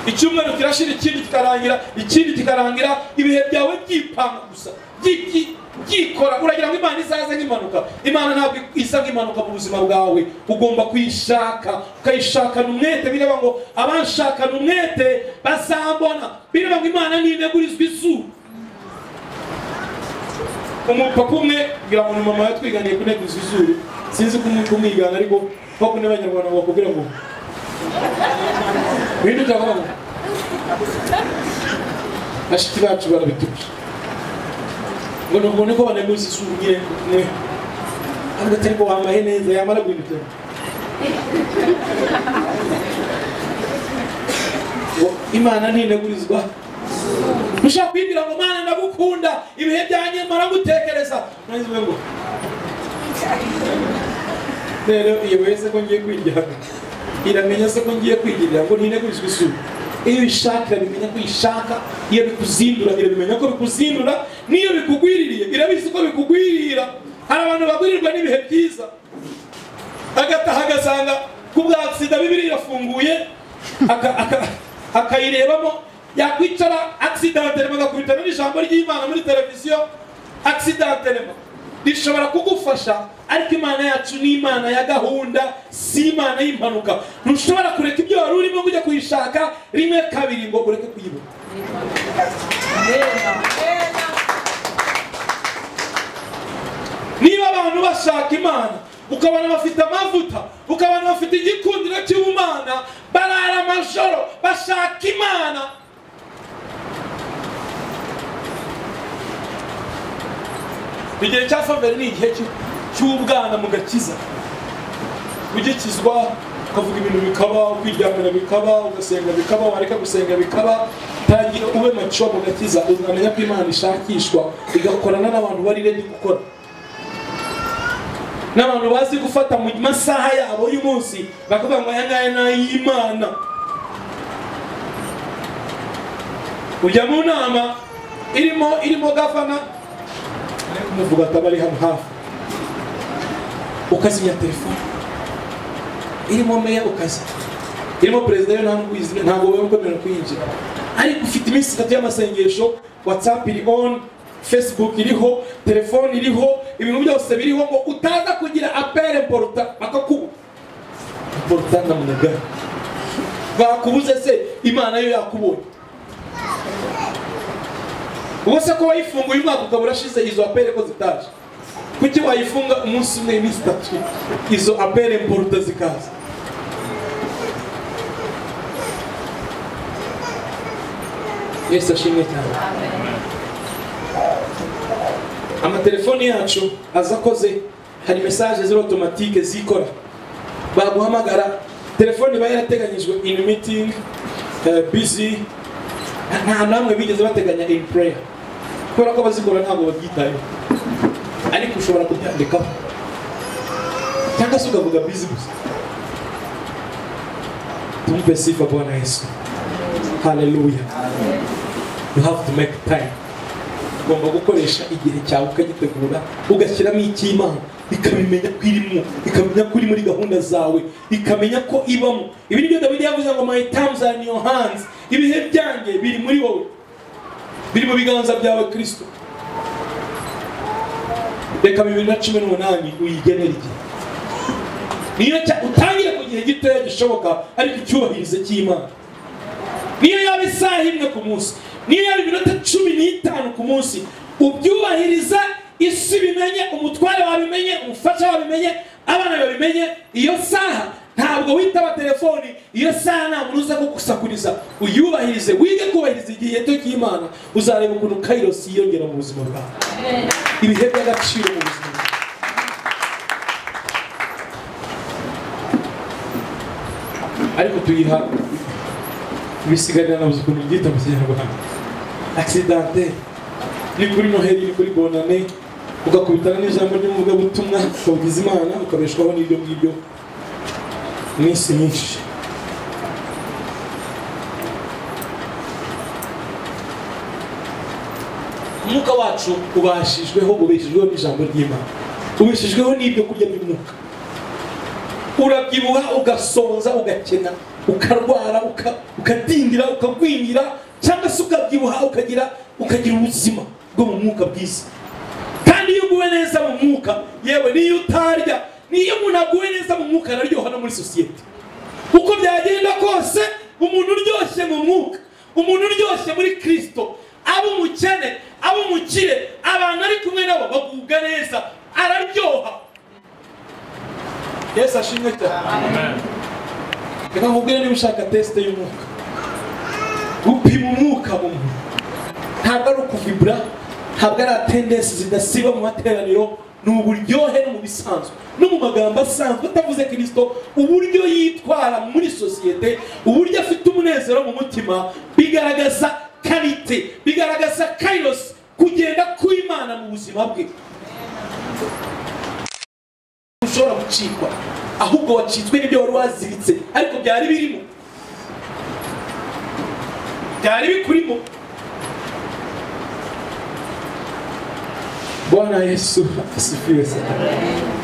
Icyumweru kirashira, ikindi kikarangira, ibihe byawe byipanga gusa, byikora. Uragira ngo Imana izaze nk'impanuka. Imana ntabwo isa nk'impanuka mu buzima bwawe. Ugomba kuyishaka, ukayishakana umwete. Bireba ngo abanshakana umwete bazambona. Bireba ngo Imana ninegurizwa izuru. Umupapa umwe kugira ngo mama yatwiganiye kunegurizwa izuru, sinzi kumwigana, ariko bako n'abanyarwanda bakubwira ngo bintu cyangwa bashiki bacu barabituje ngo nubone ko baneguza izuru nyine mwe ariko atari ko wambaye neza yamara guhindura Imana ntinegurizwa. Mushaka kwibwira ngo Mana ndagukunda, ibihe byanjye mara gutekereza nizwe ngo rero iyo wese ko ngiye kwigiraga iramenya se ko ngiye kwigirira ngo ntinegurizwa isura. Iyo ishaka bimenya ko ishaka, iyo bikuzindura irabimenya ko bikuzindura, niyo bikugwiririye irabizi ko bikugwirira. Hari abantu bagwirirwa n'ibihe byiza, agataha agasanga ku bwa aksida Bibiliya irafunguye akayirebamo, yakwicara accidentement agakubitana n'ijambo ry'Imana muri televiziyo accidentement. Rishobora kugufasha, ariko Imana yacu ni Imana ya gahunda, si Imana y'impanuka. Ntushobora kureka ibyo wari urimo kujya kuyishaka rimwe kabiri ngo ureke kuyibona. Niba abantu bashaka Imana, ukabona bafite amavuta, ukabona bafite igikundiro cy'Imana, barara amajoro bashaka Imana, igihe cya faveri ni igihe cy'ubwana mu gakiza. Ugikizwa ukavuga ibintu bikaba, ukwiryamira bikaba, ugasenga bikaba, wareka gusenga bikaba, tangira ube macho mu gakiza. Uzamenya ko Imana ishakishwa, igakorana n'abantu bari ready gukora, n'abantu bazi gufata mu masaha yabo y'umunsi bakavuga ngo aya ngaya ni ay'Imana. Ujya mu nama irimo gafana, umuvuga atabari hano hafi, ukazimya telefone, irimo meya ukazi, irimo perezida yo ntabwo wewe ukomera kwinjira, ariko ufite iminsi 3 y'amasengesho, WhatsApp iri on, Facebook iriho, telefone iriho, ibintu byose biriho, ngo utaza kugira appel important bakakubu important na munaga bakubuze se Imana yo yakubonye. Ubose ko wayifunguye umwaka ukabura shize izo appel ko zitaje, kuki wayifunga umunsi umwe iminsi 3 izo appel important zikaza? Yesu ashimwe cyane. Amatelefoni yacu azakoze, hari message ziri automatique zikora, baguhamagara telefoni bayarateganyijwe in meeting, busy, nta namwe bigeze bateganya in prayer, kubera ko bazikora ntabwo babyitaye, ariko ushobora kubyandikaho cyangwa se ukavuga busy gusa. Tumpe sifa Bwana Yesu. Hallelujah. You have to make time. Ugomba gukoresha igihe cyawe ukagitegura, ugashyiramo icy'Imana, ikamenya ko irimo, ikamenya ko uri muri gahunda zawe, ikamenya ko ibamo. Ibi nibyo Dawidi yavuze ngo my times are in your hands. Ibihe byanjye biri muri wowe, biri mu biganza byawe Kristo. Reka 2018 uyigenera igihe, niyo utangire ku gihe gitoya gishoboka, ariko icyubahirize cy'Imana. Niyo yaba isaha imwe ku munsi, niyo yaba iminota 15 ku munsi, ubyubahiriza, isi bimenye, umutware wabimenye, umufasha wabimenye, abana babimenye. Iyo saha ntabwo witaba telefoni, iyo saha nta muntu uza kugusakuriza. Uyubahirize, wige kubahiriza igihe cyo cy'Imana, uzareba ukuntu kairos yiyongera mu buzima bwawe, ibihe by'agaciro mu buzima. Ariko tuyiha bisigarira na ukuntu byita mu Kinyarwanda accidenté. Ni kuri Noheli, ni kuri Bonane, ugakubitana n'ijambo ry'umuvugabutumwa, ukabugiza Imana, ukabeshwaho n'ibyo ngibyo. iminsi myinshi. Umwuka wacu ubeshejweho n'ijambo ry'Imana, ubeshejweho n'ibyo kurya by'umwuka. Urabyibuha, ugasonza, ugakena, ukarwara, ukadindira, ukagwingira, cyangwa se ukabyibuha ukagira ubuzima bwo mu mwuka bwiza. Kandi iyo uguwe neza mu mwuka, yewe niyo utarya, niyo umuntu aguwe neza mu mwuka araryoha no muri sosiyete. Uko byagenda kose, umuntu uryoshye mu mwuka, umuntu uryoshye muri Kristo, abo umukene, abo umukire, abantu ari kumwe nabo bagubwa neza, araryoha. Yesu ashimwe cyane. Amen. Reka nkubwire niba ushaka test y'umwuka, gupima umwuka mu muntu ntabwo ari ukuvibra, ntabwo ari attendance zidasiba mu materaniro, ni uburyohe no mu bisanzwe no mu magambo asanzwe atavuze Kristo, uburyo yitwara muri sosiyete, uburyo afite umunezero mu mutima, bigaragaza karite, bigaragaza kairos, kugenda kw'Imana mu buzima bwe. Ushobora gucikwa, ahubwo wacitswe n'ibyo wari waziritse, ariko byari birimo, byari bikurimo. Bwana Yesu asifiwe sana.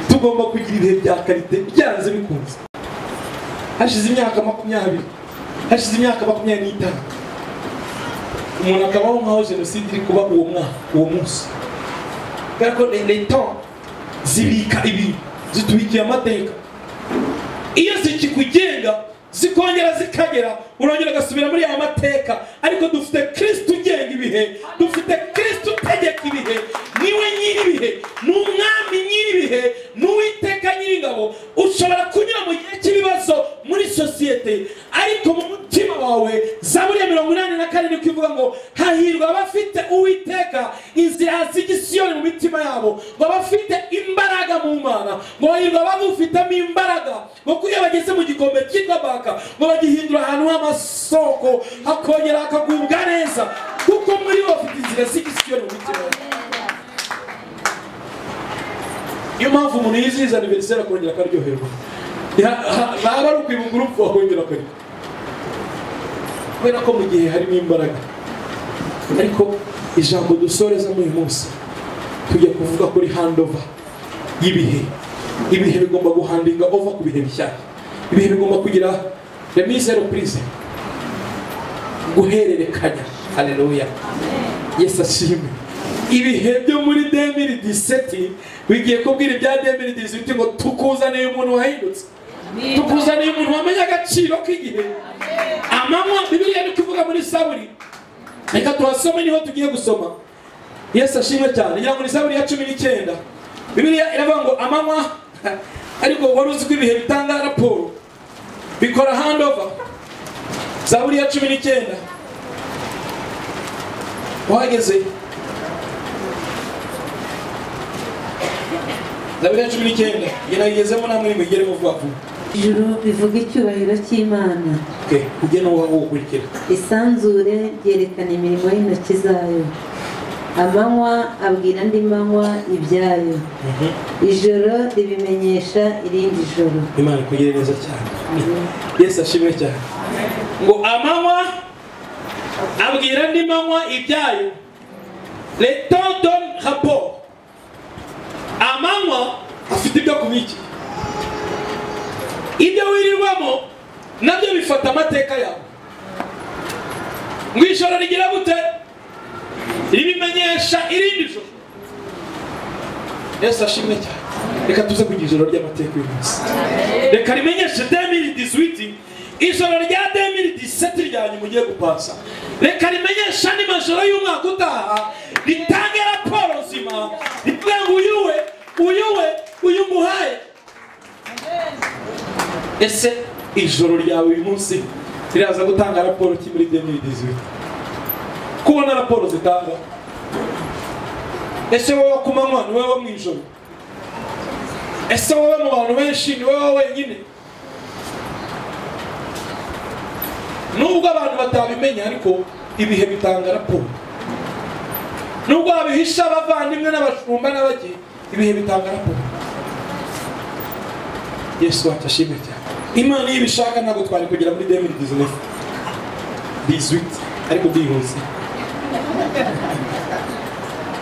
Tugomba kugira ibihe bya karite byanze bikunze. Hashize imyaka 20, hashize imyaka 25, umuntu akabaho nkaho jenoside iri kuba uwo munsi. Kuko les temps zibika ibi, zitubikiye amateka. Iyo zikikugenga, zikongera zikagera, urongera gasubira muri ya mateka. Ariko dufite Kristo ugenga ibihe, dufite Kristo utegeka ibihe, niwe nyiribihe, n'umwami nyiribihe, n'uwiteka nyiringabo. Ushobora kunyura mu gihe cy'ibibazo muri sosiyete, ariko mu mutima wawe Zaburi ya 84 kivuga ngo hahirwa abafite uwiteka, inzira z'igisiyoni mu mitima yabo, ngo abafite imbaraga mu Mana, ngo hahirwa abagufitamo imbaraga, ngo kuyo bageze mu gikombe cyitwa Baka, ngo bagihindura ahantu h'amasoko, hakongera hakagubwa neza, kuko muri bo bafite inzira z'igisiyoni mu mitima yabo. Iyo mpamvu umuntu yizihiza anniversaire akongera akaryoherwa, ntabwo ari ukwibuka urupfu akongera akaryoherwa, kubera ko mu gihe harimo imbaraga. Ariko ijambo dusoreza muri uyu munsi, tujya kuvuga kuri handover y'ibihe. Ibihe bigomba guhandinga over ku bihe bishyashya. Ibihe bigomba kugira remise reprise, guhererekanya. Haleluya, Yesu ashimwe. Ibihe byo muri 2017 bigiye kubwira ibya 2018 ngo tukuzaniye umuntu wahindutse, tukuzaniye umuntu wamenye agaciro k'igihe. Amanywa, Bibiliya ni kuvuga muri Zaburi, reka tuhasome niho tugiye gusoma. Yesu ashimwe cyane. Ngira ngo ni Zaburi ya 19, Bibiliya iravuga ngo amanywa, ariko wari uzi ko ibihe bitanga raporo, bikora handover. Zaburi ya 19 wahageze. Zaburi ya 19 yenagezemo namwe mugere muvuga vuba. Ijuru bivuga icyubahiro cy'Imana. Kugena uwo gukurikira. Isanzure ryerekana imirimo y'intoki zayo. Amanywa abwira andi manywa ibyayo. Ijoro ribimenyesha irindi joro. Imana kugire neza cyane. Yesu ashimwe cyane. Ngo amanywa abwira andi manywa ibyayo. Le temps donne rapport. Amanywa afite ibyo kubiki, ibyo wirirwamo nabyo bifata amateka yawe. Ngo ijoro rigira gute? Ribimenyesha irindi joro. Yesu ashimwe cyane. Reka tuze kugira ijoro ry'amateka uyu munsi. Reka rimenyeshe 2018, ijoro rya 2017 ryanyu mugiye gupasa. Reka rimenyesha andi majoro y'umwaka utaha, ritange raporo nzima, rivuga ngo uyu muhaye. Ese ijoro ryawe uyu munsi riraza gutanga raporo ki muri 2018? Kubona raporo zitanga. Ese wowe ku manywa ni wowe mu ijoro? Ese wowe mu bantu benshi ni wowe wenyine? Nubwo abantu batabimenya, ariko ibihe bitanga raporo. Nubwo abihisha abavandimwe n'abashumba n'abagi, ibihe bitanga raporo. Yesu atashimwe cyane. Imana iyo ibishaka ntabwo twari kugera muri 2019 18 ariko byihuse.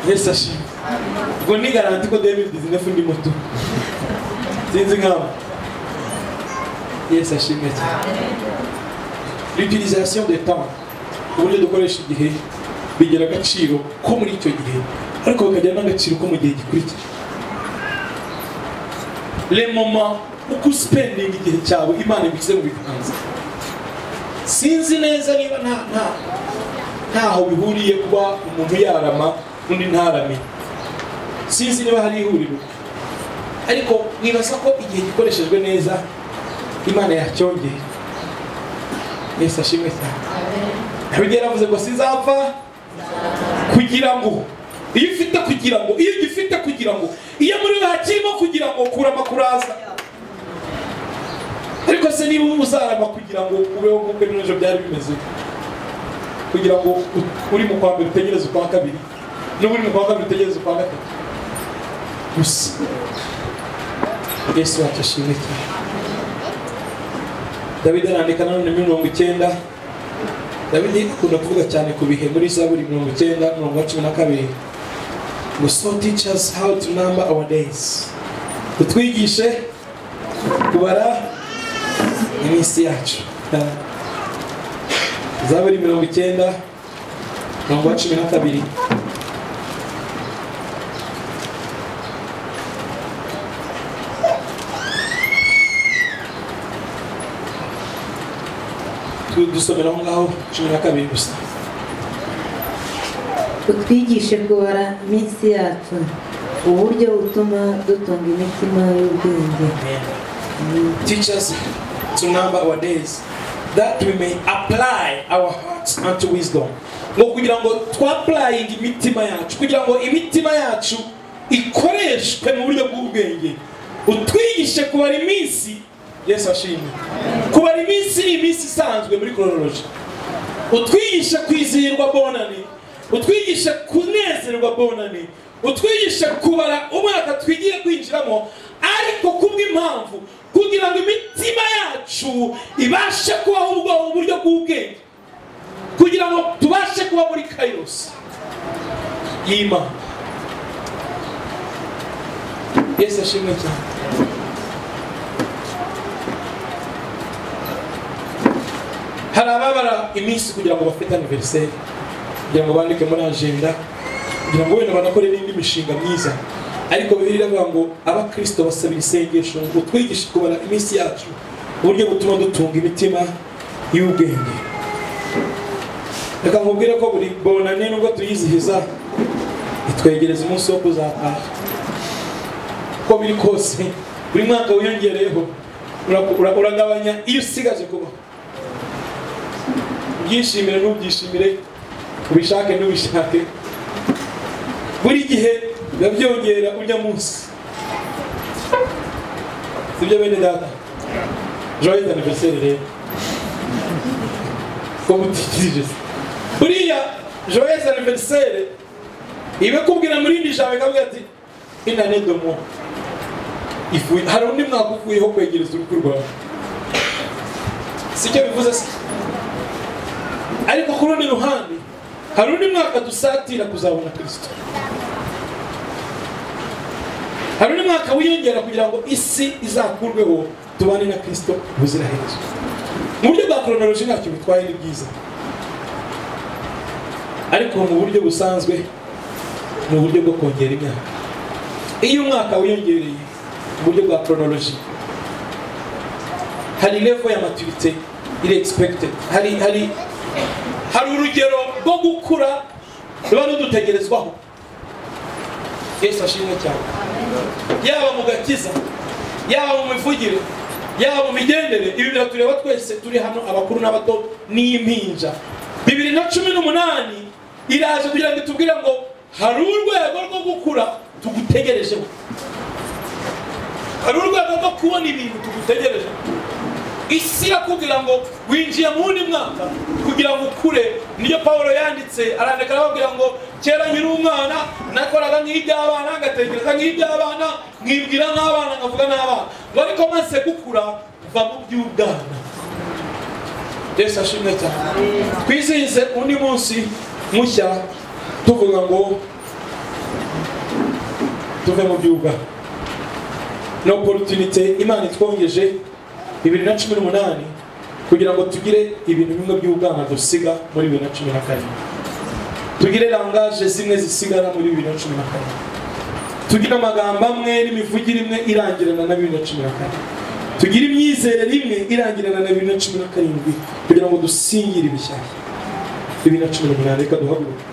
Yesu ashimwe. Ngo ni garanti ko 2019 ndi muto. Sinzi nk'aho. Yesu ashimwe cyane. L'utilisation des temps, uburyo dukoresha igihe bigira agaciro ko muri icyo gihe, ariko bakagira n'agaciro ko mu gihe gikurikira. Les moments uko spending igihe cyawe Imana ibishyize mu biganza. Sinzi neza niba ntaho bihuriye kuba umuntu yarama undi ntarame. Sinzi niba hari ihuriro, ariko nibaza ko igihe gikoreshejwe neza Imana yacyongera. Yesu ashimwe cyane. Abigera yaravuze ngo sizapfa kugira ngo, iyo ufite kugira ngo, iyo ugifite kugira ngo, iyo muri we hakirimo kugira ngo kurama kuraza. Ariko se niba uzarama kugira ngo ubeho nk'uko n'ejo byari bimeze, kugira ngo uri mu kwa mbere utegereze ukwa kabiri, n'uri mu kwa kabiri utegereze ukwa gatatu gusa. Yesu wacu ashimwe cyane. Dawidi arandika nanone 90. Dawidi akunda kuvuga cyane ku bihe muri Zaburi 90:12 ngo so teach us how to number our days, kutwigishe kubara iminsi yacu. Zaburi 90:12. Dusomera aho ngaho 12 gusa. Utwigishe kubara iminsi yacu, uburyo butuma dutunga imitima y'ubwenge. Teach us to number our days, that we may apply our hearts unto wisdom. Ngo kugira ngo twapplying imitima yacu, kugira ngo imitima yacu ikoreshwe mu buryo bw'ubwenge. Utwigishe kubara iminsi. Yesu ashimwe. Kubara iminsi ni iminsi isanzwe muri chronology. Utwigishe kwizihirwa bonani, utwigishe kunezerwa bonani, utwigishe kubara umwaka twigiye kwinjiramo, ariko kubw'impamvu kugira ngo imitima yacu ibashe kubaho ubwo buryo bw'ubwenge, kugira ngo tubashe kuba muri kairos y'Imana. Yesu ashimwe cyane. Hari ababara iminsi kugira ngo bafite anniversaire, kugira ngo bandike muri agenda, kugira ngo wenda banakore n'indi mishinga myiza. Ariko Bibiliya iravuga ngo abakristo basabira isengesho ngo twigishe kubara iminsi yacu, uburyo butuma dutunga imitima y'ubwenge. Reka nkubwire ko buri bonane nubwo tuyizihiza itwegereza umunsi wo kuzataha. Ko biri kose buri mwaka wiyongereyeho uragabanya iyo usigaje kubaho. Byishimire n'ubyishimire, ubishake n'ubishake, buri gihe babyongera ujya munsi. Sibyo bene data? Joyeux anniversaire rero. Ko mutikirije. Buriya joyeux anniversaire ibe kubwira muri ndi jambo kavuga ati inane domo. Ifu hari undi mwaka uvuyeho kwegereza urupfu rwawe. Sicyo bivuze se. Ariko ku rundi ruhande hari undi mwaka dusatira kuzabona Kristo. Hari undi mwaka wiyongera kugira ngo isi izakurweho tubane na Kristo buziraherezo. Mu buryo bwa chronology ntacyo bitwaye ni byiza, ariko mu buryo busanzwe mu buryo bwo kongera imyaka. Iyo umwaka wiyongereye mu buryo bwa chronology, hari level ya maturité iri expected, hari urugero rwo gukura ruba rudutegerezwaho. Yesu ashimwe cyane. Yaba mu gakiza, yaba mu mivugire, yaba mu migendere, ibi biratureba twese turi hano, abakuru n'abato n'impinja. 2018 iraje kugira ngo tubwire ngo hari urwego rwo gukura tugutegerejeho, hari urwego rwo kubona ibintu tugutegereje. Isi irakubwira ngo winjiye mu wundi mwaka kugira ngo ukure. Niyo Pawulo yanditse arandika arababwira ngo kera nkiri umwana nakoraga nk'iby'abana, ngatekereza nk'iby'abana, nkibwira nk'abana, ngavuga n'abana, ngo ariko maze gukura kuva mu by'ubwana. Yesu ashimwe cyane. Twizihize undi munsi mushya tuvuga ngo tuve mu by'ubwana. Ni opportunity Imana itwongeje 2018 kugira ngo tugire ibintu bimwe by'ubwana dusiga muri 2014. Tugire langage zimwe zisigara muri 2014. Tugire amagambo amwe n'imivugire imwe irangirana na 2014. Tugire imyizerere imwe irangirana na 2017 kugira ngo dusingire ibishyashya. 2018 reka duhaguruke.